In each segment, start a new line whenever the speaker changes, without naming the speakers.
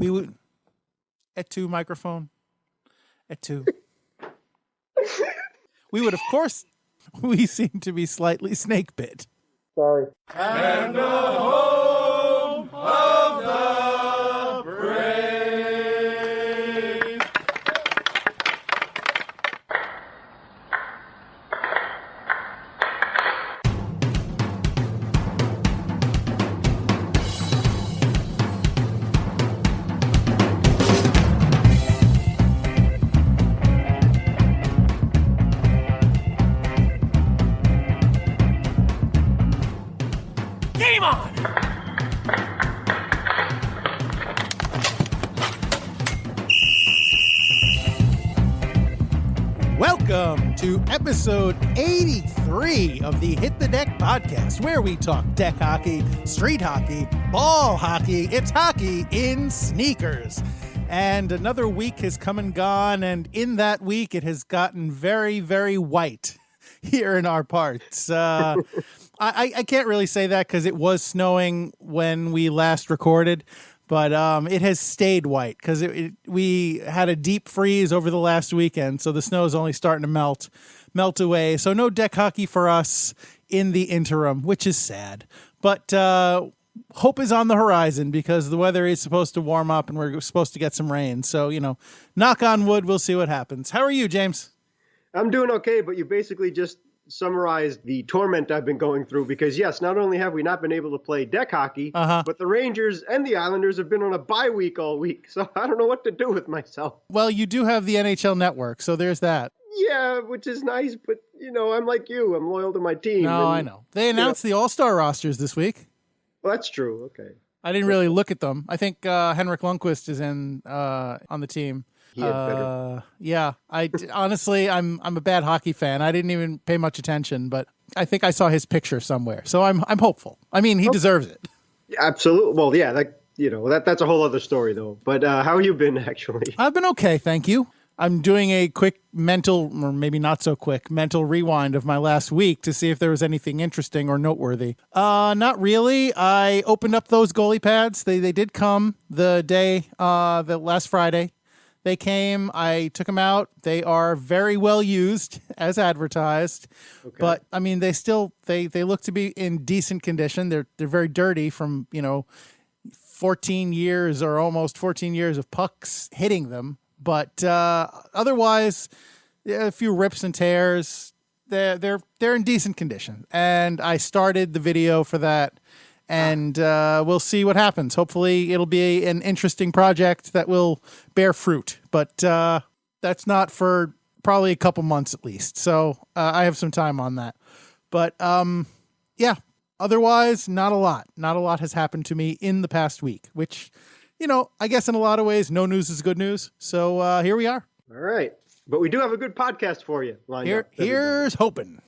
We would at 2 microphone at 2. We would, of course, we seem to be slightly snake bit.
Sorry.
And the home of the brave. Game on!
Welcome to episode 83 of the Hit the Deck podcast, where we talk deck hockey, street hockey, ball hockey. It's hockey in sneakers. And another week has come and gone, and in that week it has gotten very, very white here in our parts. I can't really say that because it was snowing when we last recorded, but it has stayed white because we had a deep freeze over the last weekend, so the snow is only starting to melt away. So no deck hockey for us in the interim, which is sad. But hope is on the horizon because the weather is supposed to warm up and we're supposed to get some rain. So, knock on wood, we'll see what happens. How are you, James?
I'm doing okay, but you basically just summarized the torment I've been going through because, yes, not only have we not been able to play deck hockey, but the Rangers and the Islanders have been on a bye week all week, so I don't know what to do with myself.
Well, you do have the NHL Network, so there's that.
Yeah, which is nice, but, I'm like you. I'm loyal to my team.
No, I know. They announced the All-Star rosters this week.
Well, that's true. Okay.
I didn't really look at them. I think Henrik Lundqvist is on the team. Yeah, honestly, I'm a bad hockey fan. I didn't even pay much attention, but I think I saw his picture somewhere. So I'm hopeful. I mean, he deserves it.
Yeah, absolutely. Well, yeah, that's a whole other story though. But how have you been actually?
I've been okay, thank you. I'm doing a quick mental, or maybe not so quick, mental rewind of my last week to see if there was anything interesting or noteworthy. Not really. I opened up those goalie pads. They did come the last Friday. They came, I took them out. They are very well used as advertised, but I mean, they look to be in decent condition. They're very dirty from, 14 years or almost 14 years of pucks hitting them. But otherwise, a few rips and tears. They're in decent condition. And I started the video for that. And we'll see what happens. Hopefully it'll be an interesting project that will bear fruit. But that's not for probably a couple months at least. So I have some time on that. But yeah, otherwise, not a lot. Not a lot has happened to me in the past week, which, I guess in a lot of ways, no news is good news. So here we are.
All right. But we do have a good podcast for you.
Here's hoping.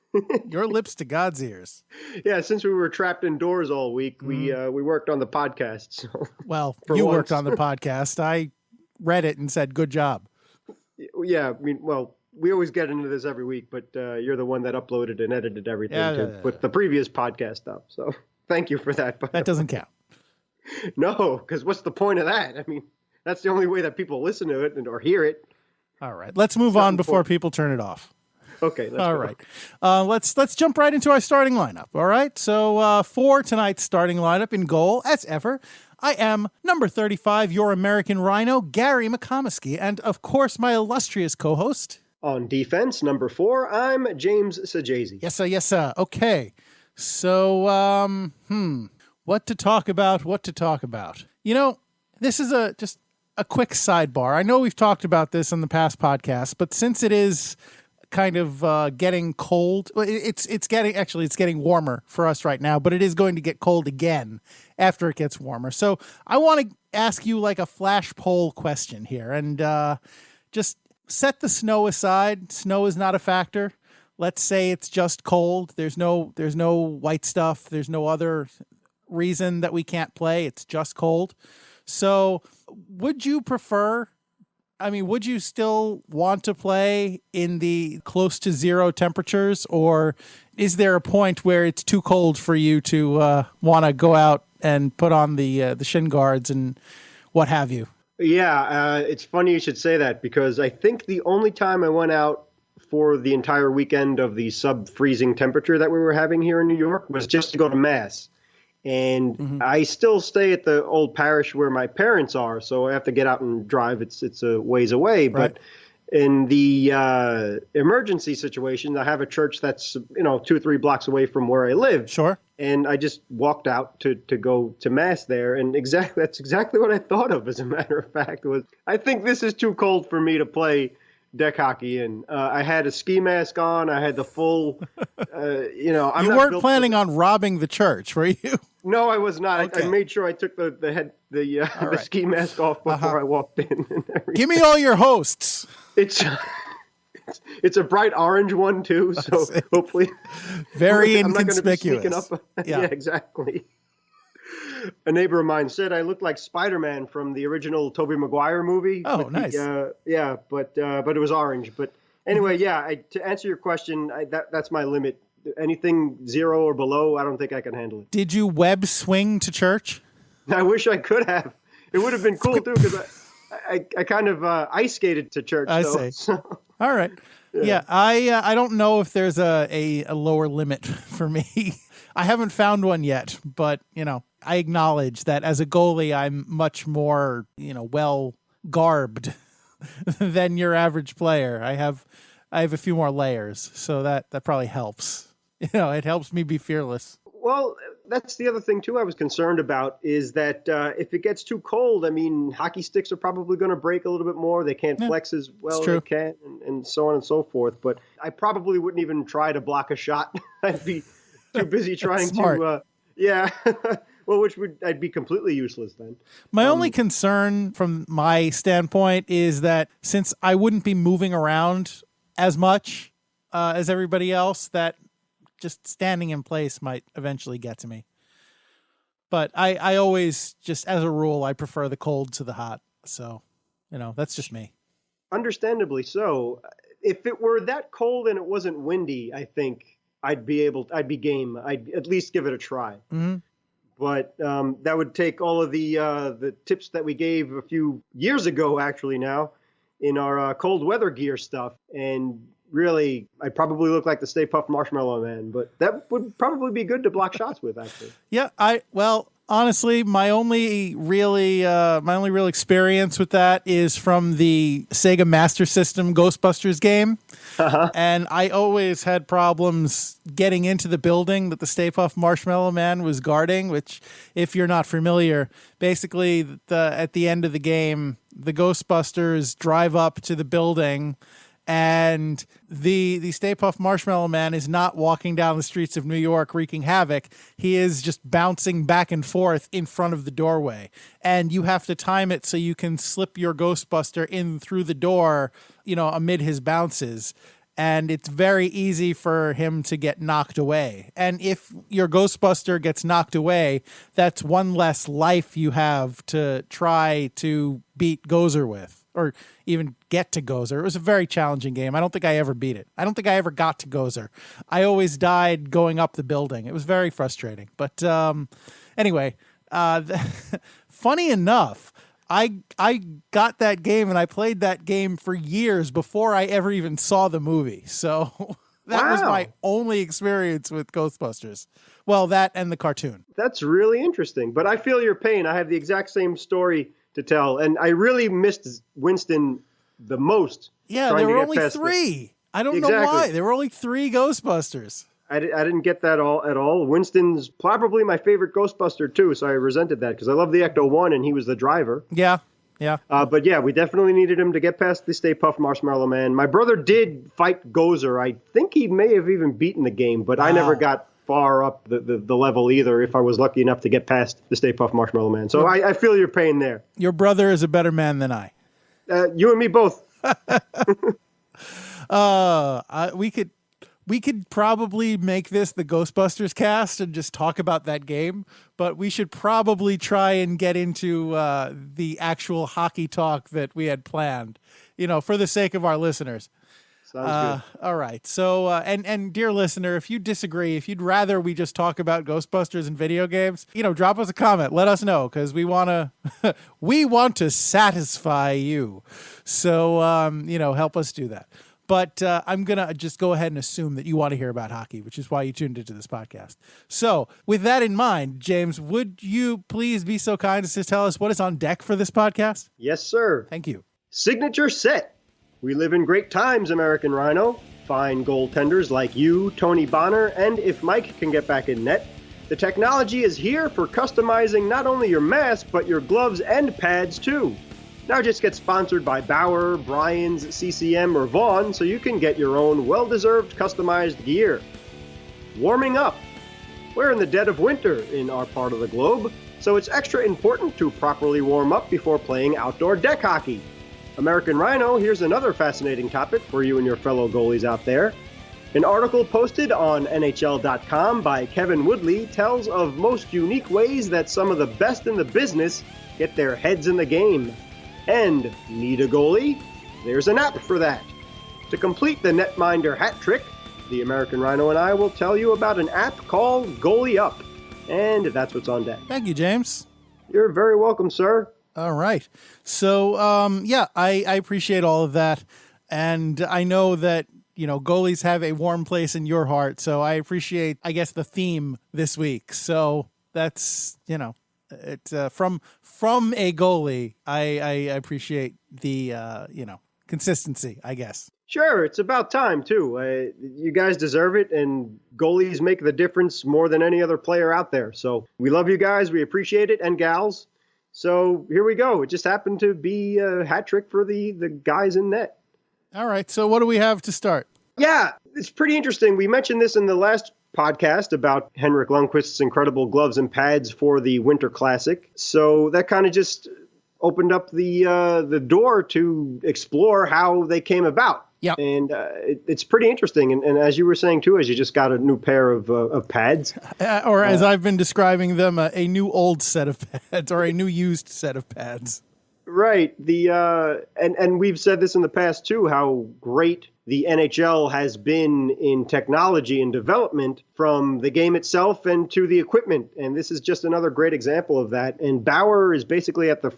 Your lips to God's ears.
Yeah, since we were trapped indoors all week, we worked on the podcast. So
well, you worked on the podcast. I read it and said, good job.
Yeah, I mean, well, we always get into this every week, but you're the one that uploaded and edited everything to put the previous podcast up. So thank you for that.
That doesn't count.
No, because what's the point of that? I mean, that's the only way that people listen to it or hear it.
All right, let's move on before people turn it off.
Okay.
All right. Let's jump right into our starting lineup. All right. So for tonight's starting lineup in goal, as ever, I am number 35, your American Rhino, Gary McComiskey, and of course my illustrious co-host.
On defense, number 4, I'm James Sajazi.
Yes, sir. Yes, sir. Okay. So, what to talk about? This is just a quick sidebar. I know we've talked about this in the past podcasts, but since it is kind of getting cold. It's getting warmer for us right now, but it is going to get cold again after it gets warmer. So I want to ask you like a flash poll question here, and just set the snow aside. Snow is not a factor. Let's say it's just cold. There's no white stuff. There's no other reason that we can't play. It's just cold. So would you still want to play in the close to zero temperatures, or is there a point where it's too cold for you to want to go out and put on the shin guards and what have you?
Yeah, it's funny you should say that because I think the only time I went out for the entire weekend of the sub-freezing temperature that we were having here in New York was just to go to mass. And
Mm-hmm.
I still stay at the old parish where my parents are, so I have to get out and drive. It's a ways away,
Right.
but in the emergency situation, I have a church that's 2 or 3 blocks away from where I live.
Sure.
And I just walked out to go to mass there, and that's exactly what I thought of. As a matter of fact, was I think this is too cold for me to play deck hockey in. I had a ski mask on. I had the full, I'm
You
not
weren't
built
planning on robbing the church, were you?
No, I was not.
Okay.
I made sure I took the
right.
ski mask off before I walked in. And everything.
Give me all your hosts.
It's a bright orange one too, so hopefully
Very
I'm not going to be
inconspicuous.
sneaking up.
Yeah.
Yeah, exactly. A neighbor of mine said I looked like Spider-Man from the original Tobey Maguire movie.
Oh,
with
nice.
Yeah, but it was orange. But anyway, yeah. To answer your question, that's my limit. Anything 0 or below, I don't think I can handle it.
Did you web swing to church?
I wish I could have. It would have been cool too, because I kind of ice skated to church.
I
though,
see.
so.
All right. Yeah, I don't know if there's a lower limit for me. I haven't found one yet, but I acknowledge that as a goalie, I'm much more well garbed than your average player. I have a few more layers, so that probably helps. It helps me be fearless.
Well, that's the other thing too I was concerned about is that if it gets too cold, I mean, hockey sticks are probably going to break a little bit more. They can't flex as well as they can, and so on and so forth. But I probably wouldn't even try to block a shot. I'd be too busy trying to, well, I'd be completely useless then.
My only concern from my standpoint is that since I wouldn't be moving around as much as everybody else, that just standing in place might eventually get to me. But I always, just as a rule, I prefer the cold to the hot. So, that's just me.
Understandably so. If it were that cold and it wasn't windy, I think I'd be game. I'd at least give it a try.
Mm-hmm.
But that would take all of the tips that we gave a few years ago, actually now, in our cold weather gear stuff. And really, I probably look like the Stay Puft Marshmallow Man, but that would probably be good to block shots with, actually.
Yeah, honestly, my only real experience with that is from the Sega Master System Ghostbusters game.
Uh-huh.
And I always had problems getting into the building that the Stay Puft Marshmallow Man was guarding, which, if you're not familiar, basically at the end of the game, the Ghostbusters drive up to the building, and the Stay Puft Marshmallow Man is not walking down the streets of New York wreaking havoc. He is just bouncing back and forth in front of the doorway. And you have to time it so you can slip your Ghostbuster in through the door, amid his bounces. And it's very easy for him to get knocked away. And if your Ghostbuster gets knocked away, that's one less life you have to try to beat Gozer with, or even get to Gozer. It was a very challenging game. I don't think I ever beat it. I don't think I ever got to Gozer. I always died going up the building. It was very frustrating. But anyway, funny enough, I got that game and I played that game for years before I ever even saw the movie. So that was my only experience with Ghostbusters. Well, that and the cartoon.
That's really interesting. But I feel your pain. I have the exact same story to tell. And I really missed Winston the most.
Yeah, there were only 3. I don't know why. There were only 3 Ghostbusters.
I didn't get that at all. Winston's probably my favorite Ghostbuster, too, so I resented that because I love the Ecto-1 and he was the driver.
Yeah.
But yeah, we definitely needed him to get past the Stay Puft Marshmallow Man. My brother did fight Gozer. I think he may have even beaten the game, but I never got far up the level either if I was lucky enough to get past the Stay Puft Marshmallow Man. So I feel your pain there.
Your brother is a better man than I.
You and me both.
We could probably make this the Ghostbusters cast and just talk about that game, but we should probably try and get into the actual hockey talk that we had planned, for the sake of our listeners.
Sounds good.
All right. So, and dear listener, if you disagree, if you'd rather we just talk about Ghostbusters and video games, drop us a comment. Let us know, because we want to, we want to satisfy you. So, help us do that. But I'm going to just go ahead and assume that you want to hear about hockey, which is why you tuned into this podcast. So with that in mind, James, would you please be so kind as to tell us what is on deck for this podcast?
Yes, sir.
Thank you.
Signature set. We live in great times, American Rhino. Fine goaltenders like you, Tony Bonner, and if Mike can get back in net, the technology is here for customizing not only your mask, but your gloves and pads too. Now just get sponsored by Bauer, Bryan's, CCM, or Vaughn so you can get your own well-deserved customized gear. Warming up. We're in the dead of winter in our part of the globe, so it's extra important to properly warm up before playing outdoor deck hockey. American Rhino, here's another fascinating topic for you and your fellow goalies out there. An article posted on NHL.com by Kevin Woodley tells of most unique ways that some of the best in the business get their heads in the game. And need a goalie? There's an app for that. To complete the netminder hat trick, the American Rhino and I will tell you about an app called Goalie Up. And that's what's on deck.
Thank you, James.
You're very welcome, sir.
All right. So, I appreciate all of that. And I know that, goalies have a warm place in your heart. So I appreciate, I guess, the theme this week. So that's, it's from a goalie. I appreciate the, consistency, I guess.
Sure. It's about time, too. You guys deserve it. And goalies make the difference more than any other player out there. So we love you guys. We appreciate it. And gals. So here we go. It just happened to be a hat trick for the guys in net.
All right. So what do we have to start?
Yeah, it's pretty interesting. We mentioned this in the last podcast about Henrik Lundqvist's incredible gloves and pads for the Winter Classic. So that kind of just opened up the door to explore how they came about.
Yeah,
and it's pretty interesting. And as you were saying too, as you just got a new pair of pads,
or as I've been describing them, a new old set of pads or a new used set of pads.
Right. And we've said this in the past too, how great the NHL has been in technology and development, from the game itself and to the equipment. And this is just another great example of that. And Bauer is basically at the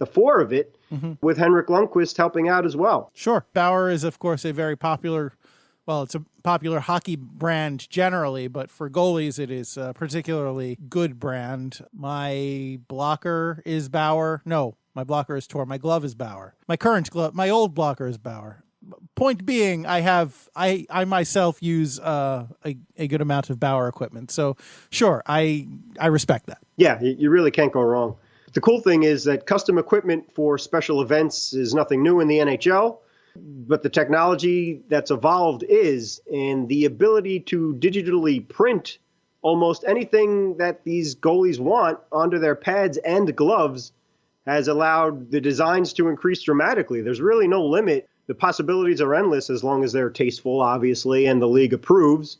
fore of it, with Henrik Lundqvist helping out as well.
Sure. Bauer is, of course, a very popular, it's a popular hockey brand generally, but for goalies, it is a particularly good brand. My blocker is Bauer. No, my blocker is Tor. My glove is Bauer. My current glove, my old blocker is Bauer. Point being, I myself use a good amount of Bauer equipment. So sure, I respect that.
Yeah, you really can't go wrong. The cool thing is that custom equipment for special events is nothing new in the NHL, but the technology that's evolved is, and the ability to digitally print almost anything that these goalies want onto their pads and gloves has allowed the designs to increase dramatically. There's really no limit. The possibilities are endless as long as they're tasteful, obviously, and the league approves.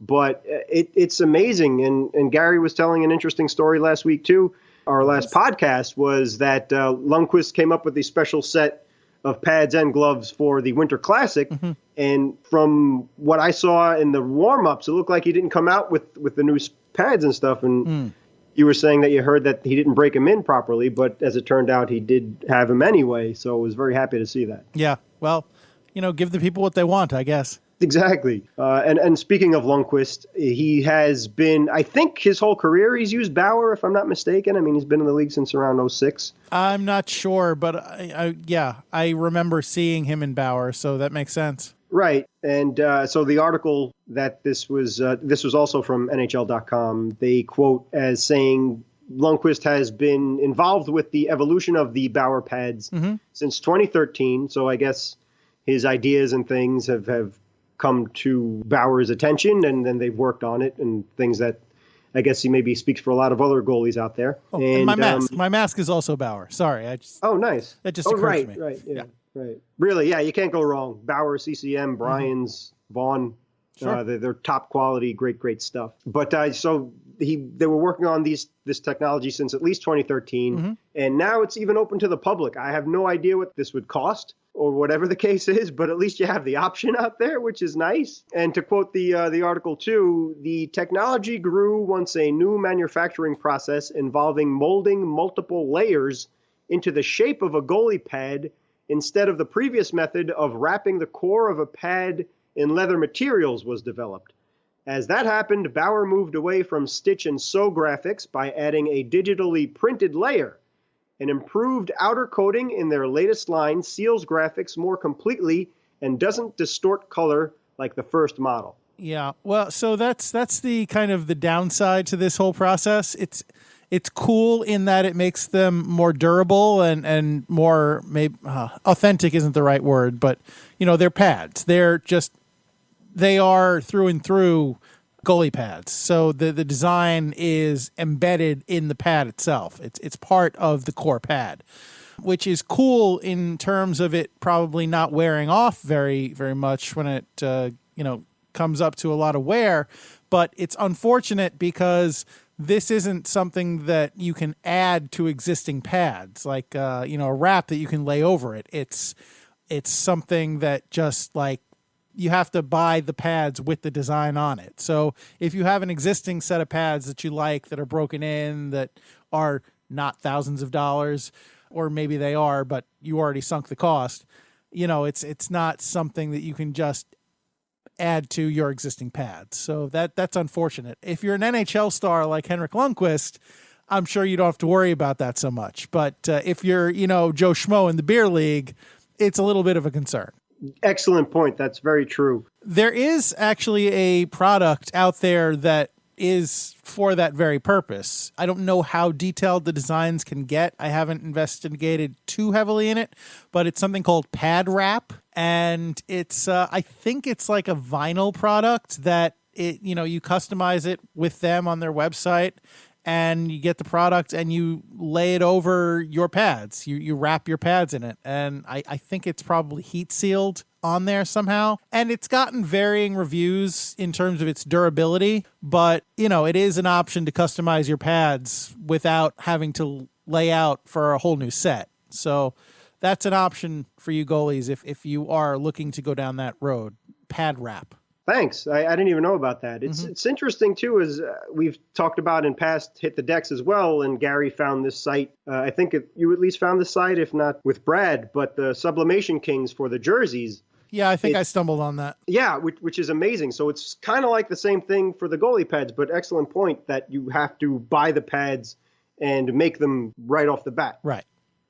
But it's amazing. And Gary was telling an interesting story last week, too. Our last podcast was that Lundqvist came up with a special set of pads and gloves for the Winter Classic. Mm-hmm. And from what I saw in the warm-ups, it looked like he didn't come out with the new pads and stuff. And you were saying that you heard that he didn't break them in properly, but as it turned out, he did have them anyway. So I was very happy to see that.
Yeah. Well, give the people what they want, I guess.
Exactly. And speaking of Lundqvist, he has been, I think his whole career, he's used Bauer, if I'm not mistaken. I mean, he's been in the league since around 2006.
I'm not sure, but I remember seeing him in Bauer, so that makes sense.
Right. And so the article that this was also from NHL.com. They quote as saying Lundqvist has been involved with the evolution of the Bauer pads since 2013. So I guess his ideas and things have come to Bauer's attention, and then they've worked on it, and things that I guess he maybe speaks for a lot of other goalies out there.
Oh, and my mask is also Bauer. Sorry.
Nice.
That just occurred to me.
Right. Yeah. Right. Really, yeah, you can't go wrong. Bauer, CCM, Bryan's, Vaughn,
Sure.
they're top quality, great stuff. But so they were working on this technology since at least 2013, and now it's even open to the public. I have no idea what this would cost or whatever the case is, but at least you have the option out there, which is nice. And to quote the article too, the technology grew once a new manufacturing process involving molding multiple layers into the shape of a goalie pad instead of the previous method of wrapping the core of a pad in leather materials was developed. As that happened, Bauer moved away from stitch and sew graphics by adding a digitally printed layer. An improved outer coating in their latest line seals graphics more completely and doesn't distort color like the first model.
Yeah, well, so that's the kind of the downside to this whole process. It's cool in that it makes them more durable and more maybe authentic isn't the right word, but they're pads. They are through and through goalie pads. So the design is embedded in the pad itself. It's part of the core pad, which is cool in terms of it probably not wearing off very, very much when it comes up to a lot of wear. But it's unfortunate because this isn't something that you can add to existing pads, like a wrap that you can lay over it. It's something that just like you have to buy the pads with the design on it. So if you have an existing set of pads that you like that are broken in, that are not thousands of dollars, or maybe they are, but you already sunk the cost, it's not something that you can just add to your existing pads. So that's unfortunate. If you're an NHL star like Henrik Lundqvist, I'm sure you don't have to worry about that so much. But if you're, Joe Schmo in the beer league, it's a little bit of a concern.
Excellent point. That's very true.
There is actually a product out there that is for that very purpose. I don't know how detailed the designs can get. I haven't investigated too heavily in it, but it's something called Pad Wrap. And it's, I think it's like a vinyl product that you customize it with them on their website, and you get the product and you lay it over your pads. You wrap your pads in it. And I think it's probably heat sealed on there somehow. And it's gotten varying reviews in terms of its durability, but it is an option to customize your pads without having to lay out for a whole new set. So that's an option for you goalies if you are looking to go down that road. Pad Wrap.
Thanks. I didn't even know about that. It's interesting, too, as we've talked about in past Hit the Decks as well, and Gary found this site. I think you at least found the site, if not with Brad, but the Sublimation Kings for the jerseys.
Yeah, I think I stumbled on that.
Yeah, which is amazing. So it's kind of like the same thing for the goalie pads, but excellent point that you have to buy the pads and make them right off the bat.
Right.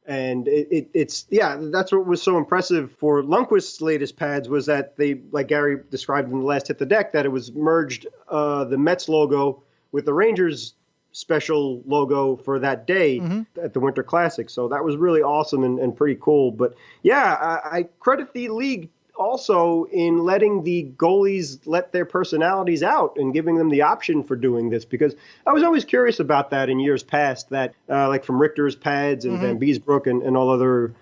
And it's that's what was so impressive for Lundqvist's latest pads was that they, like Gary described in the last Hit the Deck, that it was merged the Mets logo with the Rangers special logo for that day at the Winter Classic. So that was really awesome and pretty cool. But yeah, I credit the league also in letting the goalies let their personalities out and giving them the option for doing this, because I was always curious about that in years past, that like from Richter's pads and Van Beesbrook and all other,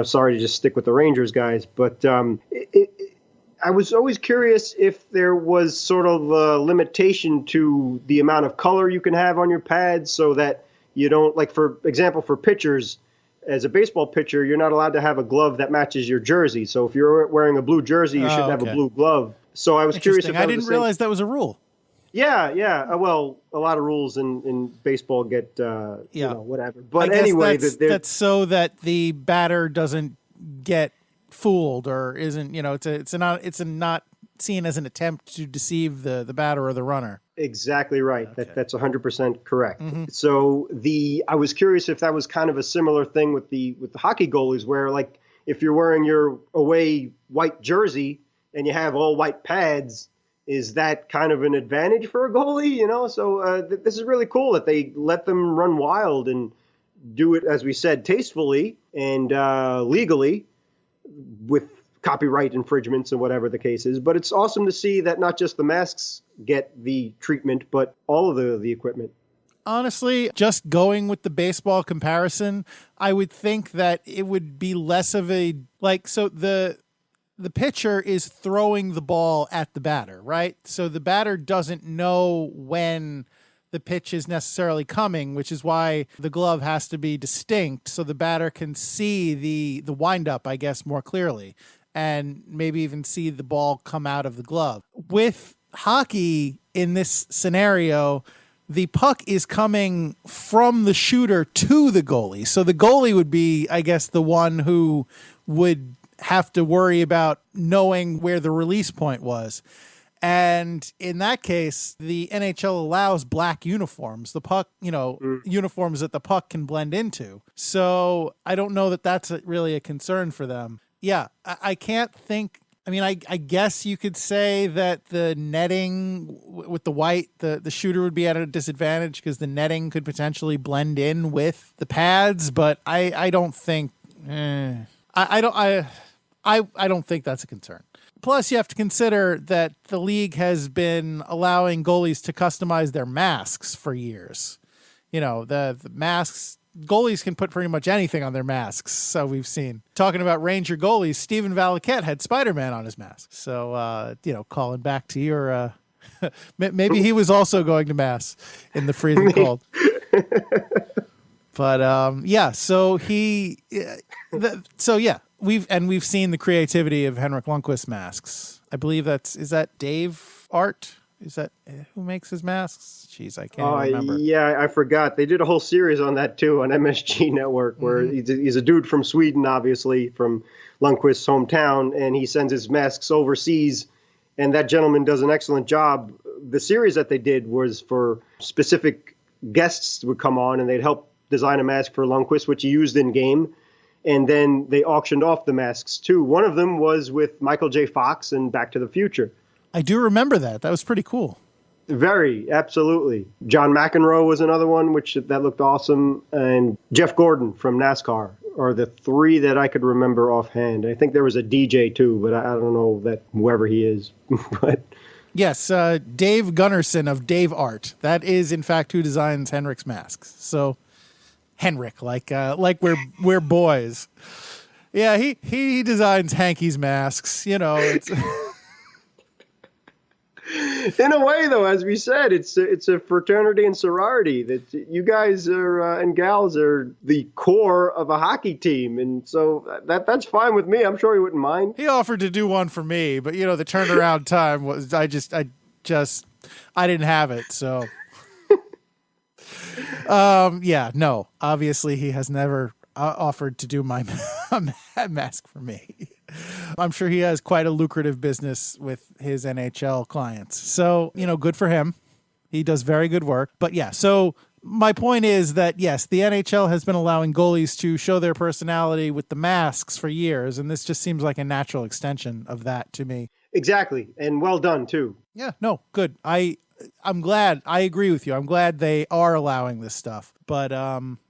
sorry to just stick with the Rangers guys, but I was always curious if there was sort of a limitation to the amount of color you can have on your pads, so that you don't, like for example, for pitchers, as a baseball pitcher, you're not allowed to have a glove that matches your jersey. So if you're wearing a blue jersey, you shouldn't have a blue glove. So I was curious if
I didn't realize that was a rule.
Yeah. Well, a lot of rules in baseball get, whatever. But anyway,
that's so that the batter doesn't get fooled or isn't, it's not seen as an attempt to deceive the batter or the runner.
Exactly right. Okay. That's 100% correct. So I was curious if that was kind of a similar thing with the hockey goalies, where like if you're wearing your away white jersey and you have all white pads, is that kind of an advantage for a goalie? So this is really cool that they let them run wild and do it, as we said, tastefully and legally with copyright infringements and whatever the case is. But it's awesome to see that not just the masks get the treatment, but all of the equipment.
Honestly, just going with the baseball comparison, I would think that it would be less of a, so the pitcher is throwing the ball at the batter, right? So the batter doesn't know when the pitch is necessarily coming, which is why the glove has to be distinct so the batter can see the windup, I guess, more clearly, and maybe even see the ball come out of the glove. With hockey, in this scenario, the puck is coming from the shooter to the goalie. So the goalie would be, I guess, the one who would have to worry about knowing where the release point was. And in that case, the NHL allows black uniforms, the puck, uniforms that the puck can blend into. So I don't know that that's really a concern for them. Yeah, I can't think. I mean, I guess you could say that the netting with the white, the shooter would be at a disadvantage because the netting could potentially blend in with the pads. But I don't think I don't think that's a concern. Plus, you have to consider that the league has been allowing goalies to customize their masks for years. The masks. Goalies can put pretty much anything on their masks, so we've seen. Talking about Ranger goalies, Steven Valiquette had Spider-Man on his mask. So, calling back to your... maybe he was also going to Mass in the freezing cold. But, so he... we've seen the creativity of Henrik Lundqvist's masks. I believe is that Dave Art? Is that who makes his masks? Jeez, I can't remember.
Yeah, I forgot. They did a whole series on that too on MSG Network, where he's a dude from Sweden, obviously from Lundqvist's hometown, and he sends his masks overseas. And that gentleman does an excellent job. The series that they did was for specific guests would come on, and they'd help design a mask for Lundqvist, which he used in game. And then they auctioned off the masks too. One of them was with Michael J. Fox in Back to the Future.
I do remember that. That was pretty cool.
Very, absolutely. John McEnroe was another one, that looked awesome. And Jeff Gordon from NASCAR are the three that I could remember offhand. I think there was a DJ too, but I don't know that whoever he is. But
yes, Dave Gunnarsson of Dave Art. That is, in fact, who designs Henrik's masks. So Henrik, like we're boys. Yeah, he designs Hanky's masks. It's...
In a way, though, as we said, it's a fraternity and sorority that you guys are and gals are the core of a hockey team, and so that's fine with me. I'm sure he wouldn't mind.
He offered to do one for me, but the turnaround time was I didn't have it, so no. Obviously, he has never offered to do my mask for me. I'm sure he has quite a lucrative business with his NHL clients. So, good for him. He does very good work. But yeah, so my point is that, yes, the NHL has been allowing goalies to show their personality with the masks for years. And this just seems like a natural extension of that to me.
Exactly. And well done, too.
Yeah, no, good. I'm glad. I agree with you. I'm glad they are allowing this stuff. But I'm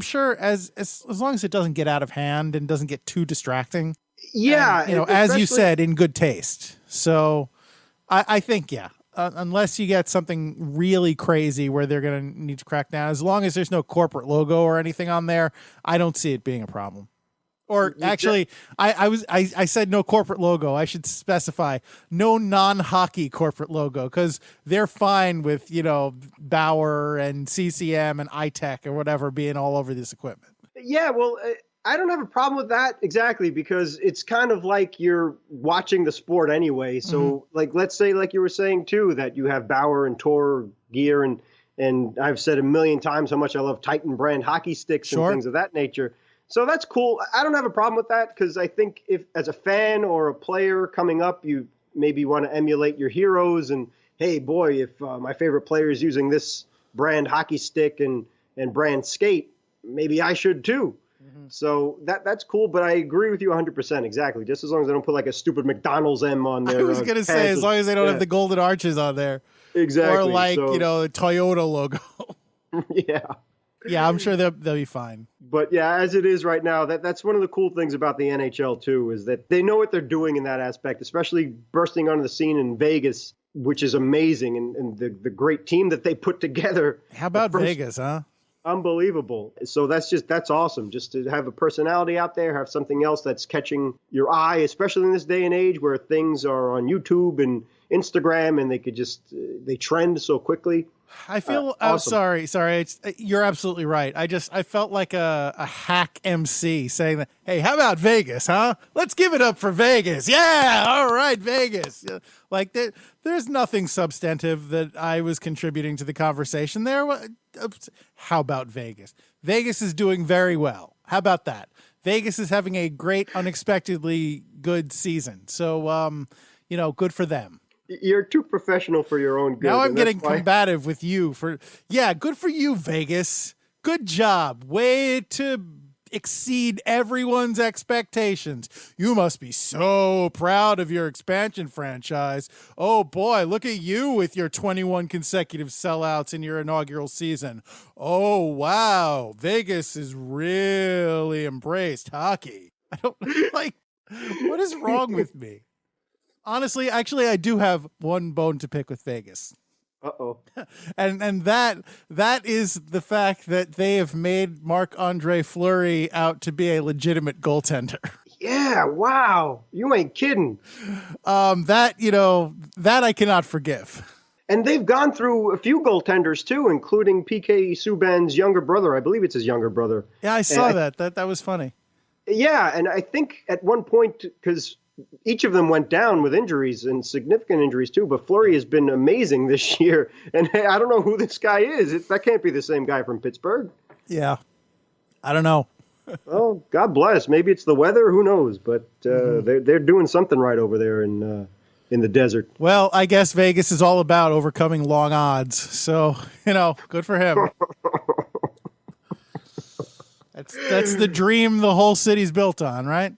sure as long as it doesn't get out of hand and doesn't get too distracting.
Yeah.
And, as you said, in good taste. So I think, unless you get something really crazy where they're going to need to crack down, as long as there's no corporate logo or anything on there, I don't see it being a problem. Or actually, I said no corporate logo. I should specify no non-hockey corporate logo, because they're fine with, Bauer and CCM and iTech or whatever being all over this equipment.
Yeah, well, I don't have a problem with that exactly, because it's kind of like you're watching the sport anyway. So let's say, like you were saying too, that you have Bauer and Tor gear, and I've said a million times how much I love Titan brand hockey sticks and things of that nature. So that's cool. I don't have a problem with that, because I think if as a fan or a player coming up, you maybe want to emulate your heroes, and hey boy, if my favorite player is using this brand hockey stick and brand skate, maybe I should too. So that's cool, but I agree with you 100%. Exactly. Just as long as they don't put like a stupid McDonald's M on there.
I was going to say, as long as they don't have the golden arches on there.
Exactly.
Or like, the Toyota logo.
Yeah.
Yeah, I'm sure they'll be fine.
But yeah, as it is right now, that's one of the cool things about the NHL too, is that they know what they're doing in that aspect, especially bursting onto the scene in Vegas, which is amazing, and the great team that they put together.
How about Vegas, huh?
Unbelievable. So that's awesome. Just to have a personality out there, have something else that's catching your eye, especially in this day and age where things are on YouTube and Instagram, and they could just they trend so quickly.
I feel
awesome.
sorry. You're absolutely right. I felt like a hack MC saying that, hey, how about Vegas, huh? Let's give it up for Vegas. Yeah, all right, Vegas. Like there's nothing substantive that I was contributing to the conversation there. How about Vegas? Vegas is doing very well. How about that? Vegas is having a great, unexpectedly good season. So, good for them.
You're too professional for your own good.
Now I'm getting combative with you good for you, Vegas. Good job. Way to exceed everyone's expectations. You must be so proud of your expansion franchise. Oh boy, look at you with your 21 consecutive sellouts in your inaugural season. Oh wow, Vegas has really embraced hockey. I don't what is wrong with me? Honestly, actually, I do have one bone to pick with Vegas.
Uh-oh.
And that is the fact that they have made Marc-Andre Fleury out to be a legitimate goaltender.
Yeah, wow. You ain't kidding.
That I cannot forgive.
And they've gone through a few goaltenders too, including PK Subban's younger brother. I believe it's his younger brother.
Yeah, I saw that. That was funny.
Yeah, and I think at one point, because each of them went down with injuries and significant injuries too, but Fleury has been amazing this year. And I don't know who this guy is. That can't be the same guy from Pittsburgh.
Yeah. I don't know.
Oh, God bless. Maybe it's the weather. Who knows? But they're doing something right over there in the desert.
Well, I guess Vegas is all about overcoming long odds. So, good for him. That's the dream the whole city's built on, right?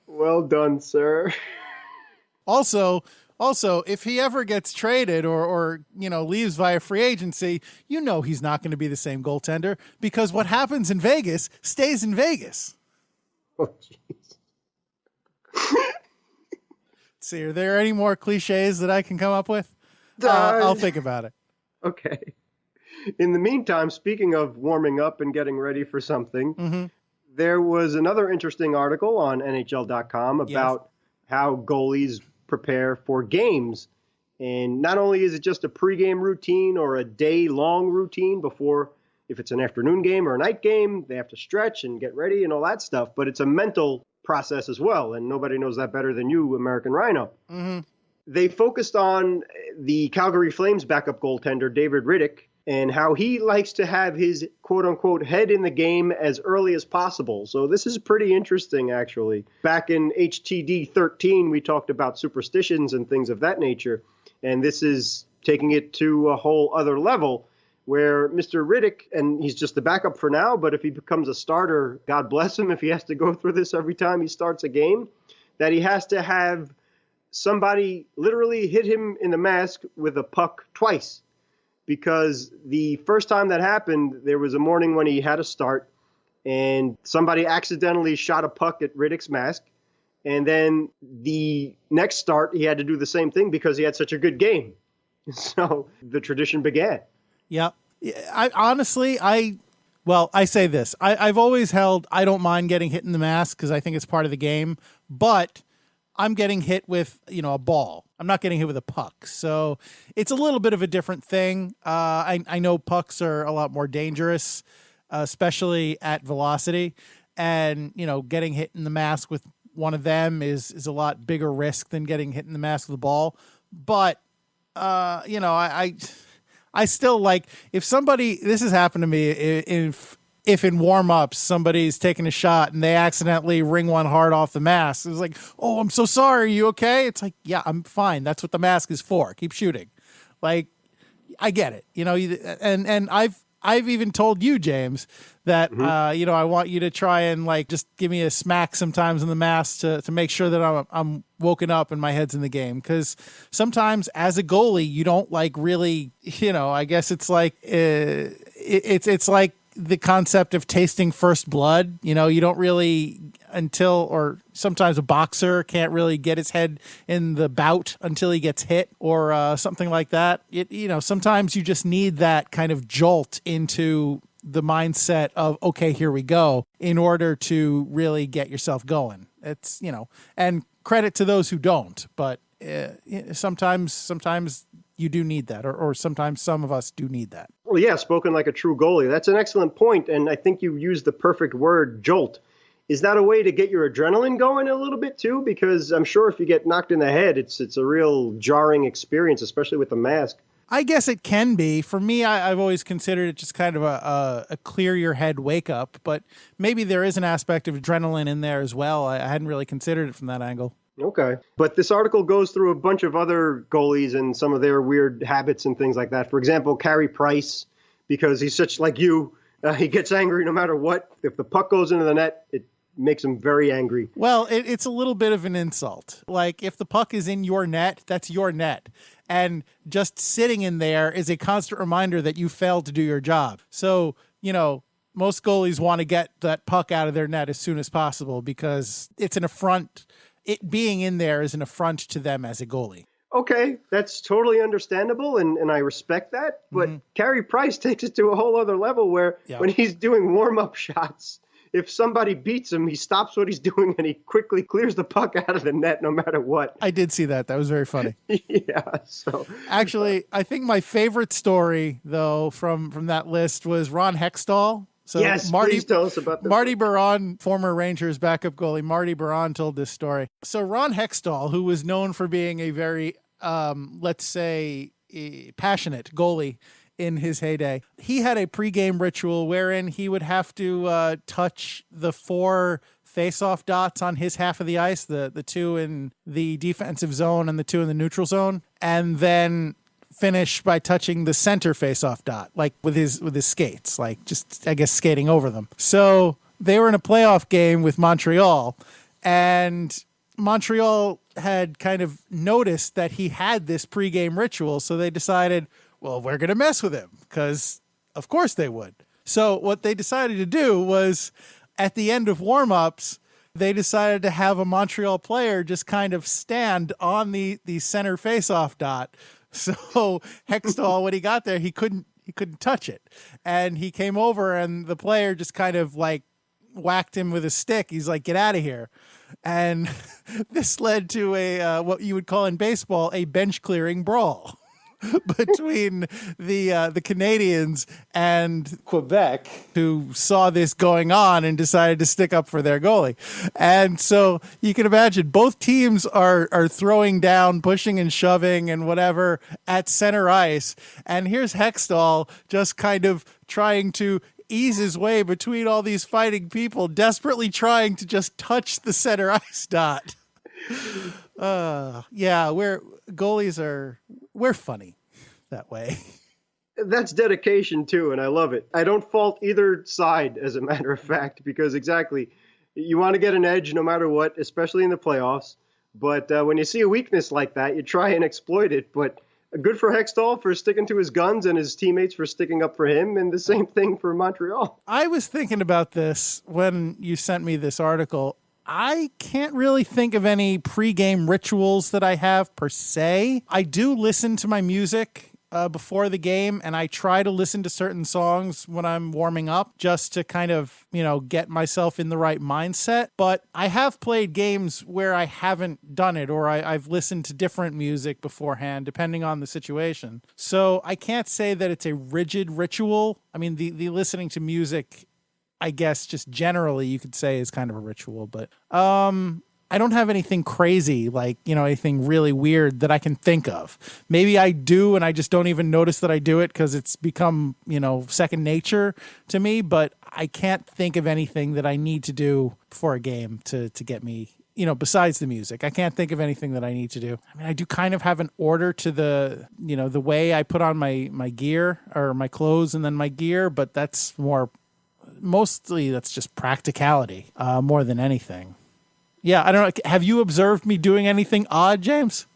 Well done, sir.
Also, if he ever gets traded or leaves via free agency, he's not going to be the same goaltender, because what happens in Vegas stays in Vegas.
Oh, jeez.
See, are there any more cliches that I can come up with? I'll think about it.
Okay. In the meantime, speaking of warming up and getting ready for something, there was another interesting article on NHL.com about how goalies prepare for games. And not only is it just a pregame routine or a day-long routine before, if it's an afternoon game or a night game, they have to stretch and get ready and all that stuff, but it's a mental process as well. And nobody knows that better than you, American Rhino.
Mm-hmm.
They focused on the Calgary Flames backup goaltender, David Riddick, and how he likes to have his quote-unquote head in the game as early as possible. So this is pretty interesting, actually. Back in HTD 13, we talked about superstitions and things of that nature, and this is taking it to a whole other level, where Mr. Riddick, and he's just the backup for now, but if he becomes a starter, God bless him if he has to go through this every time he starts a game, that he has to have somebody literally hit him in the mask with a puck twice. Because the first time that happened, there was a morning when he had a start, and somebody accidentally shot a puck at Riddick's mask. And then the next start, he had to do the same thing because he had such a good game. So the tradition began.
Yeah. I say this. I've always held, I don't mind getting hit in the mask because I think it's part of the game. But I'm getting hit with, a ball. I'm not getting hit with a puck. So it's a little bit of a different thing. I know pucks are a lot more dangerous, especially at velocity. And, getting hit in the mask with one of them is a lot bigger risk than getting hit in the mask with a ball. But, I still like, if somebody, this has happened to me, if in warm-ups somebody's taking a shot and they accidentally ring one hard off the mask, it's like, oh, I'm so sorry. Are you okay? It's like, yeah, I'm fine. That's what the mask is for. Keep shooting. Like, I get it. And I've even told you, James, that, I want you to try and just give me a smack sometimes in the mask to make sure that I'm woken up and my head's in the game. Because sometimes as a goalie, you don't really, I guess it's like, it's like the concept of tasting first blood. You don't really or sometimes a boxer can't really get his head in the bout until he gets hit or something like that. Sometimes you just need that kind of jolt into the mindset of, okay, here we go, in order to really get yourself going. It's, and credit to those who don't, but sometimes you do need that, or sometimes some of us do need that.
Well, yeah, spoken like a true goalie. That's an excellent point, and I think you used the perfect word, jolt. Is that a way to get your adrenaline going a little bit too? Because I'm sure if you get knocked in the head, it's a real jarring experience, especially with the mask.
I guess it can be. For me, I've always considered it just kind of a clear your head wake up, but maybe there is an aspect of adrenaline in there as well. I hadn't really considered it from that angle.
Okay. But this article goes through a bunch of other goalies and some of their weird habits and things like that. For example, Carey Price, because he's such like you, he gets angry no matter what. If the puck goes into the net, it makes him very angry.
Well, it's a little bit of an insult. Like, if the puck is in your net, that's your net. And just sitting in there is a constant reminder that you failed to do your job. So, most goalies want to get that puck out of their net as soon as possible because it's an affront. It being in there is an affront to them as a goalie.
Okay, that's totally understandable, and I respect that. But Carey Price takes it to a whole other level where when he's doing warm-up shots, if somebody beats him, he stops what he's doing and he quickly clears the puck out of the net no matter what.
I did see that. That was very funny.
Yeah. So
actually, I think my favorite story, though, from that list was Ron Hextall. So
yes, please tell us about this.
Marty Baron, former Rangers backup goalie, Marty Baron told this story. So Ron Hextall, who was known for being a very, let's say, passionate goalie in his heyday, he had a pregame ritual wherein he would have to touch the 4 face-off dots on his half of the ice, the 2 in the defensive zone and the 2 in the neutral zone, and then finish by touching the center face-off dot, like with his skates, like just, I guess, skating over them. So they were in a playoff game with Montreal, and Montreal had kind of noticed that he had this pregame ritual, so they decided, well, we're going to mess with him, because of course they would. So what they decided to do was, at the end of warm-ups, they decided to have a Montreal player just kind of stand on the center face-off dot. So Hextall, when he got there, he couldn't touch it. And he came over, and the player just kind of like whacked him with a stick. He's like, get out of here. And this led to a what you would call in baseball a bench clearing brawl between the Canadians and Quebec, who saw this going on and decided to stick up for their goalie. And so you can imagine both teams are throwing down, pushing and shoving and whatever at center ice. And here's Hextall just kind of trying to ease his way between all these fighting people, desperately trying to just touch the center ice dot. Yeah, we're funny that way.
That's dedication too, and I love it. I don't fault either side, as a matter of fact, because exactly, you want to get an edge no matter what, especially in the playoffs. But when you see a weakness like that, you try and exploit it. But good for Hextall for sticking to his guns and his teammates for sticking up for him, and the same thing for Montreal.
I was thinking about this when you sent me this article. I can't really think of any pregame rituals that I have per se. I do listen to my music before the game, and I try to listen to certain songs when I'm warming up just to kind of, get myself in the right mindset. But I have played games where I haven't done it, or I've listened to different music beforehand, depending on the situation. So I can't say that it's a rigid ritual. I mean, the listening to music, I guess, just generally you could say is kind of a ritual, but I don't have anything crazy, like, anything really weird that I can think of. Maybe I do, and I just don't even notice that I do it because it's become, second nature to me, but I can't think of anything that I need to do before a game to get me, besides the music. I can't think of anything that I need to do. I mean, I do kind of have an order to the way I put on my gear, or my clothes and then my gear, but that's mostly that's just practicality more than anything. Yeah, I don't know. Have you observed me doing anything odd, James?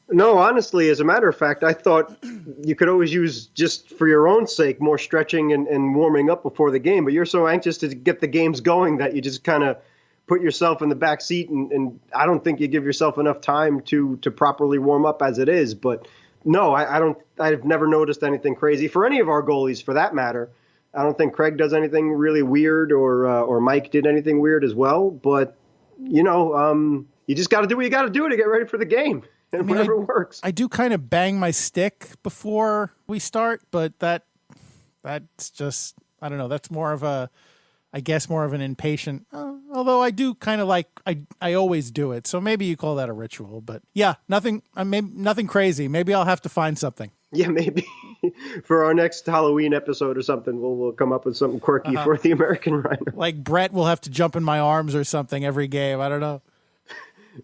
No, honestly, as a matter of fact, I thought you could always use, just for your own sake, more stretching and warming up before the game. But you're so anxious to get the games going that you just kind of put yourself in the back seat. And I don't think you give yourself enough time to properly warm up as it is. But no, I've never noticed anything crazy for any of our goalies, for that matter. I don't think Craig does anything really weird, or Mike did anything weird as well. But you just got to do what you got to do to get ready for the game. and whatever works.
I do kind of bang my stick before we start, but that's just, I don't know. That's more of an impatient, although I do kind of I always do it. So maybe you call that a ritual, but yeah, nothing crazy. Maybe I'll have to find something.
Yeah, maybe for our next Halloween episode or something, we'll come up with something quirky for the American Rhino.
Like Brett will have to jump in my arms or something every game. I don't know.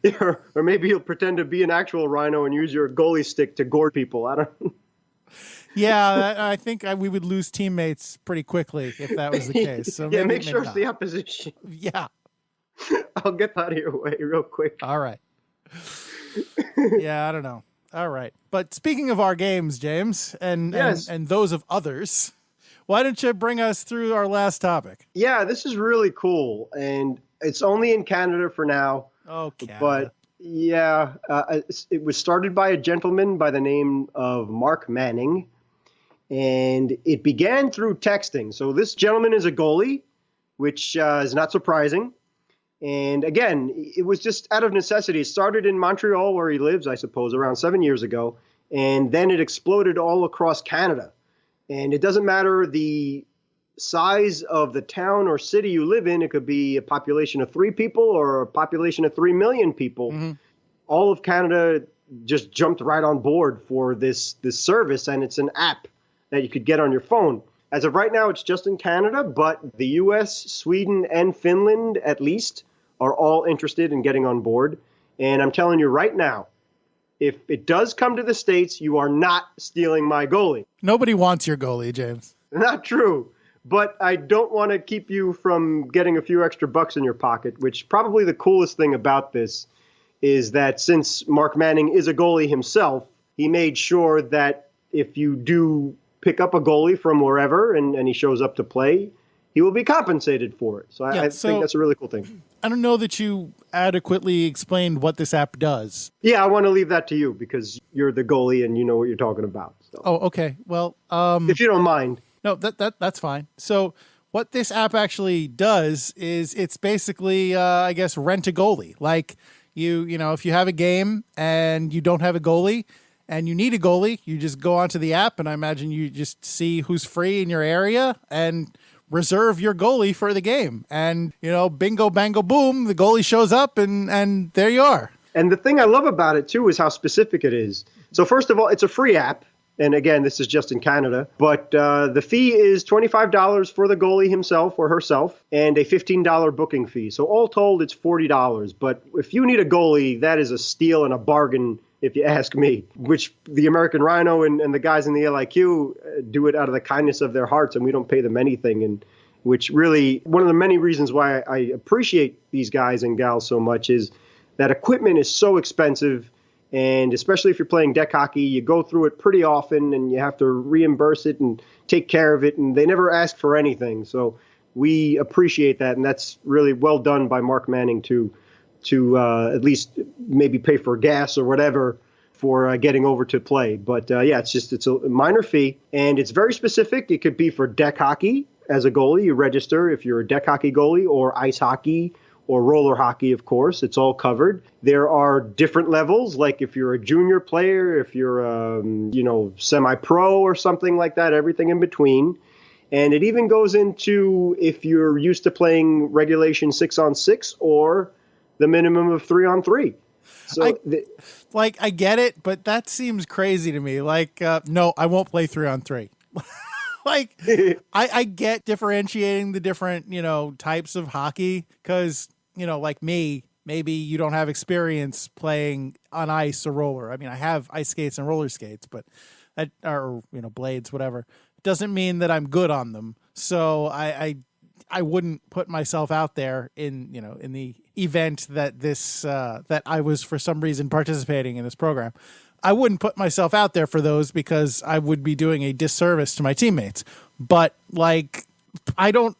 Yeah, or maybe you'll pretend to be an actual rhino and use your goalie stick to gore people. I don't know.
Yeah, I think we would lose teammates pretty quickly if that was the case. So
yeah,
maybe,
make sure it's the opposition.
Yeah.
I'll get out of your way real quick.
All right. Yeah, I don't know. All right. But speaking of our games, James, and those of others, why don't you bring us through our last topic?
Yeah, this is really cool. And it's only in Canada for now.
Oh, Canada.
But yeah, it was started by a gentleman by the name of Mark Manning. And it began through texting. So this gentleman is a goalie, which is not surprising. And again, it was just out of necessity. It started in Montreal, where he lives, I suppose, around 7 years ago. And then it exploded all across Canada. And it doesn't matter the size of the town or city you live in. It could be a population of 3 people or a population of 3 million people. Mm-hmm. All of Canada just jumped right on board for this service. And it's an app that you could get on your phone. As of right now, it's just in Canada, but the U.S., Sweden, and Finland, at least, are all interested in getting on board. And I'm telling you right now, if it does come to the States, you are not stealing my goalie.
Nobody wants your goalie, James.
Not true. But I don't want to keep you from getting a few extra bucks in your pocket, which probably the coolest thing about this is that since Mark Manning is a goalie himself, he made sure that if you do pick up a goalie from wherever and he shows up to play, he will be compensated for it. So I think that's a really cool thing.
I don't know that you adequately explained what this app does.
Yeah, I want to leave that to you because you're the goalie and you know what you're talking about. So.
Oh, okay. Well,
if you don't mind.
No, that's fine. So what this app actually does is it's basically, I guess, rent a goalie. Like you know, if you have a game and you don't have a goalie, and you need a goalie, you just go onto the app, and I imagine you just see who's free in your area and reserve your goalie for the game. And, you know, bingo, bango, boom, the goalie shows up, and there you are.
And the thing I love about it, too, is how specific it is. So first of all, it's a free app. And again, this is just in Canada. But the fee is $25 for the goalie himself or herself and a $15 booking fee. So all told, it's $40. But if you need a goalie, that is a steal and a bargain, if you ask me, which the American Rhino and the guys in the LIQ do it out of the kindness of their hearts, and we don't pay them anything. And which really, one of the many reasons why I appreciate these guys and gals so much is that equipment is so expensive. And especially if you're playing deck hockey, you go through it pretty often and you have to reimburse it and take care of it. And they never ask for anything. So we appreciate that. And that's really well done by Mark Manning to at least maybe pay for gas or whatever for getting over to play. But yeah, it's a minor fee and it's very specific. It could be for deck hockey as a goalie. You register if you're a deck hockey goalie or ice hockey or roller hockey, of course. It's all covered. There are different levels, like if you're a junior player, if you're, semi-pro or something like that, everything in between. And it even goes into if you're used to playing regulation 6-on-6 or the minimum of 3-on-3. So
I get it, but that seems crazy to me. No, I won't play 3-on-3. I get differentiating the different, types of hockey because, like me, maybe you don't have experience playing on ice or roller. I mean, I have ice skates and roller skates, but blades, whatever. It doesn't mean that I'm good on them. So I wouldn't put myself out there in the event that that I was for some reason participating in this program. I wouldn't put myself out there for those because I would be doing a disservice to my teammates. But I don't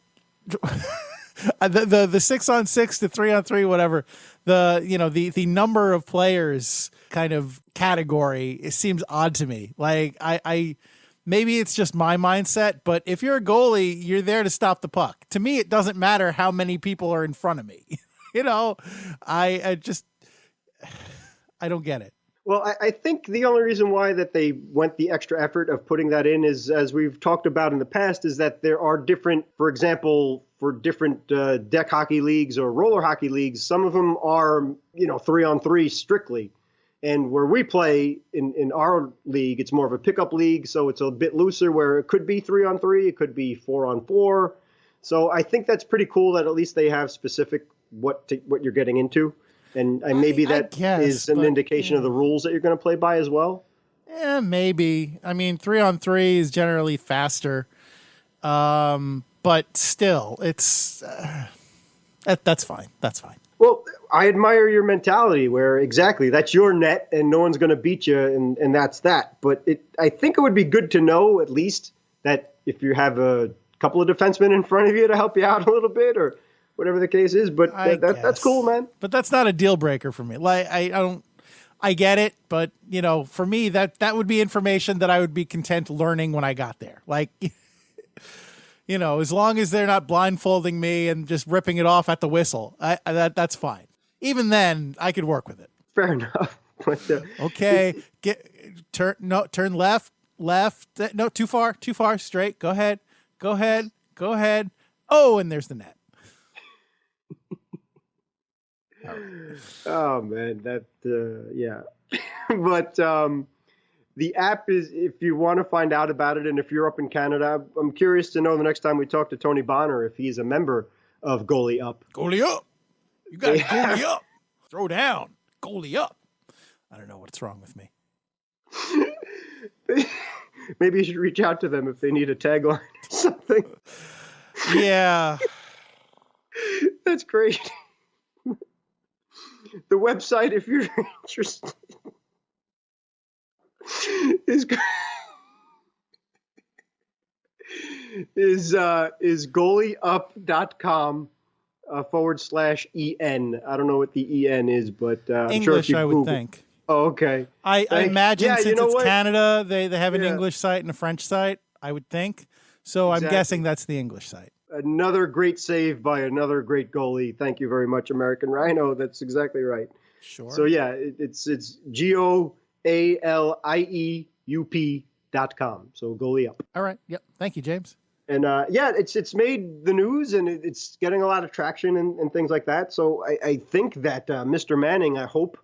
the 6-on-6 to 3-on-3, whatever, the number of players kind of category, it seems odd to me. I maybe it's just my mindset, but if you're a goalie, you're there to stop the puck. To me, it doesn't matter how many people are in front of me. I don't get it.
Well, I think the only reason why that they went the extra effort of putting that in is, as we've talked about in the past, is that there are different, for example, for different deck hockey leagues or roller hockey leagues, some of them are, 3-on-3 strictly. And where we play in our league, it's more of a pickup league, so it's a bit looser where it could be 3-on-3, it could be 4-on-4. So I think that's pretty cool that at least they have specific what you're getting into. And maybe that is an indication of the rules that you're going to play by as well.
Yeah, maybe. I mean, 3-on-3 is generally faster. But still, it's that's fine. That's fine.
Well, I admire your mentality where exactly that's your net and no one's going to beat you and that's that. But I think it would be good to know at least that if you have a couple of defensemen in front of you to help you out a little bit or whatever the case is, but that's cool, man.
But that's not a deal breaker for me. Like I get it, but for me that would be information that I would be content learning when I got there. Like, as long as they're not blindfolding me and just ripping it off at the whistle, that's fine. Even then, I could work with it.
Fair enough. But,
okay, turn left. No, too far. Straight. Go ahead. Oh, and there's the net.
Oh man, yeah. But the app is, if you want to find out about it, and if you're up in Canada, I'm curious to know the next time we talk to Tony Bonner if he's a member of Goalie Up.
Goalie Up. You got Goalie Up. Throw down. Goalie Up. I don't know what's wrong with me.
Maybe you should reach out to them if they need a tagline or something.
Yeah.
That's great. The website, if you're interested, is goalieup.com /EN. I don't know what the EN is, but I'm
English,
sure if you
I
Google,
would think.
Oh, okay.
I imagine since it's
what?
Canada, they have an English site and a French site, I would think. So exactly. I'm guessing that's the English site.
Another great save by another great goalie. Thank you very much, American Rhino. That's exactly right.
Sure.
So yeah, it's goalieup.com. So Goalie Up.
All right. Yep. Thank you, James.
And it's made the news and it's getting a lot of traction and things like that. So I think that Mr. Manning, I hope,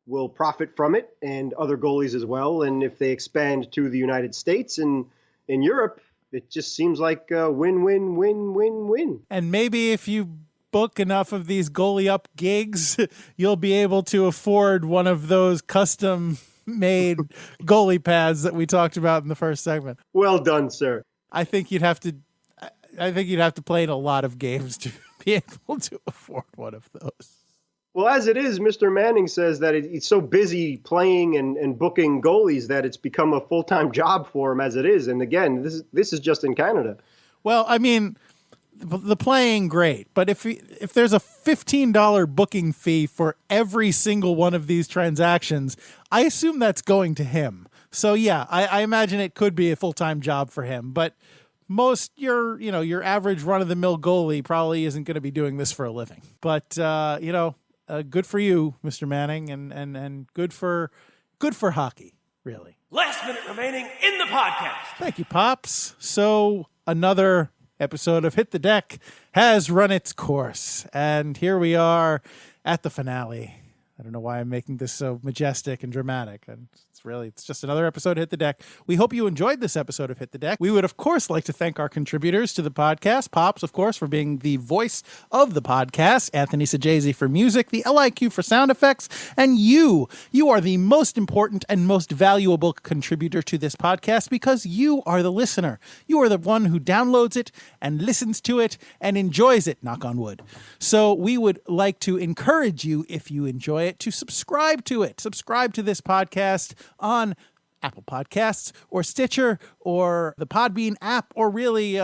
will profit from it and other goalies as well. And if they expand to the United States and in Europe, it just seems like win.
And maybe if you book enough of these Goalie Up gigs, you'll be able to afford one of those custom-made goalie pads that we talked about in the first segment.
Well done, sir.
I think you'd have to play in a lot of games to be able to afford one of those.
Well, as it is, Mr. Manning says that he's so busy playing and booking goalies that it's become a full-time job for him as it is. And again, this is just in Canada.
Well, I mean, the playing, great. But if there's a $15 booking fee for every single one of these transactions, I assume that's going to him. So, yeah, I imagine it could be a full-time job for him. But most your average run-of-the-mill goalie probably isn't going to be doing this for a living. But, good for you, Mr. Manning, and good for hockey, really.
Last minute remaining in the podcast.
Thank you, Pops. So another episode of Hit the Deck has run its course, and here we are at the finale. I don't know why I'm making this so majestic and dramatic. And it's just another episode of Hit the Deck. We hope you enjoyed this episode of Hit the Deck. We would, of course, like to thank our contributors to the podcast. Pops, of course, for being the voice of the podcast. Anthony Sajazi for music. The LIQ for sound effects. And you are the most important and most valuable contributor to this podcast because you are the listener. You are the one who downloads it and listens to it and enjoys it, knock on wood. So we would like to encourage you, if you enjoy it, to subscribe to it. Subscribe to this podcast on Apple Podcasts or Stitcher or the Podbean app or really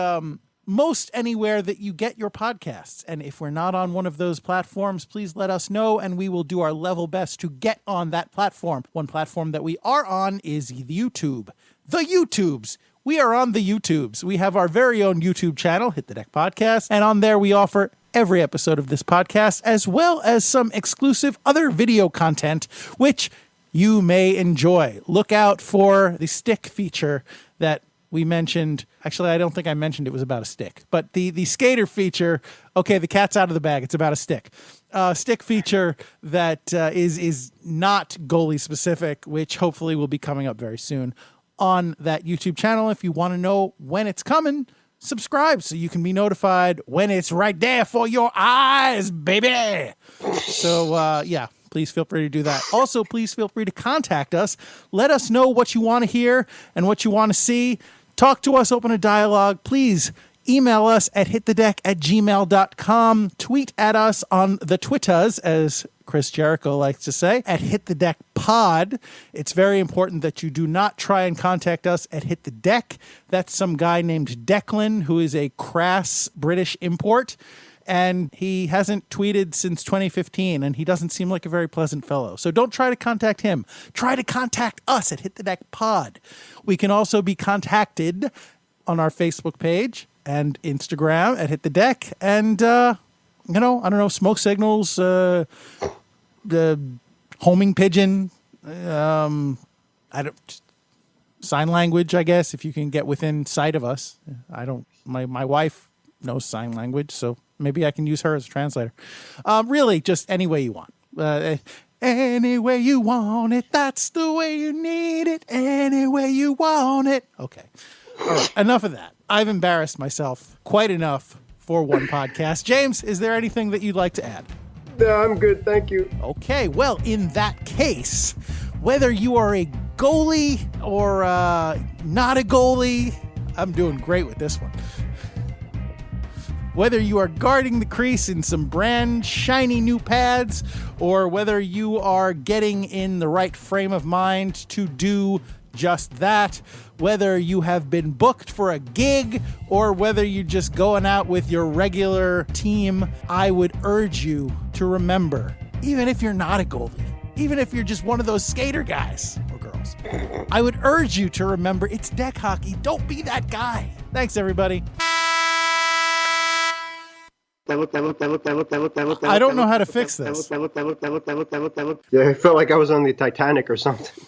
most anywhere that you get your podcasts. And if we're not on one of those platforms, please let us know and we will do our level best to get on that platform. One platform that we are on is YouTube. The YouTubes. We are on the YouTubes. We have our very own YouTube channel, Hit the Deck Podcast, and on there we offer every episode of this podcast, as well as some exclusive other video content, which you may enjoy. Look out for the stick feature that we mentioned. Actually, I don't think I mentioned it was about a stick, but the skater feature, okay, the cat's out of the bag. It's about a stick. Stick feature that is not goalie specific, which hopefully will be coming up very soon on that YouTube channel. If you want to know when it's coming, subscribe so you can be notified when it's right there for your eyes, baby. So, yeah. Please feel free to do that. Also, please feel free to contact us. Let us know what you want to hear and what you want to see. Talk to us, open a dialogue. Please email us at hitthedeck@gmail.com. Tweet at us on the Twitters, as Chris Jericho likes to say, at hitthedeckpod. It's very important that you do not try and contact us at hitthedeck. That's some guy named Declan, who is a crass British import. And he hasn't tweeted since 2015, and he doesn't seem like a very pleasant fellow. So don't try to contact him. Try to contact us at Hit the Deck Pod. We can also be contacted on our Facebook page and Instagram at Hit the Deck. And, I don't know, smoke signals, the homing pigeon, sign language, I guess, if you can get within sight of us. My wife knows sign language, so maybe I can use her as a translator. Really, just any way you want. Any way you want it, that's the way you need it. Any way you want it. Okay. All right, enough of that. I've embarrassed myself quite enough for one podcast. James, is there anything that you'd like to add?
No, I'm good. Thank you.
Okay. Well, in that case, whether you are a goalie or not a goalie, I'm doing great with this one. Whether you are guarding the crease in some brand shiny new pads, or whether you are getting in the right frame of mind to do just that, whether you have been booked for a gig, or whether you're just going out with your regular team, I would urge you to remember, even if you're not a goalie, even if you're just one of those skater guys or girls, I would urge you to remember it's deck hockey. Don't be that guy. Thanks, everybody. I don't know how to fix this.
Yeah, I felt like I was on the Titanic or something.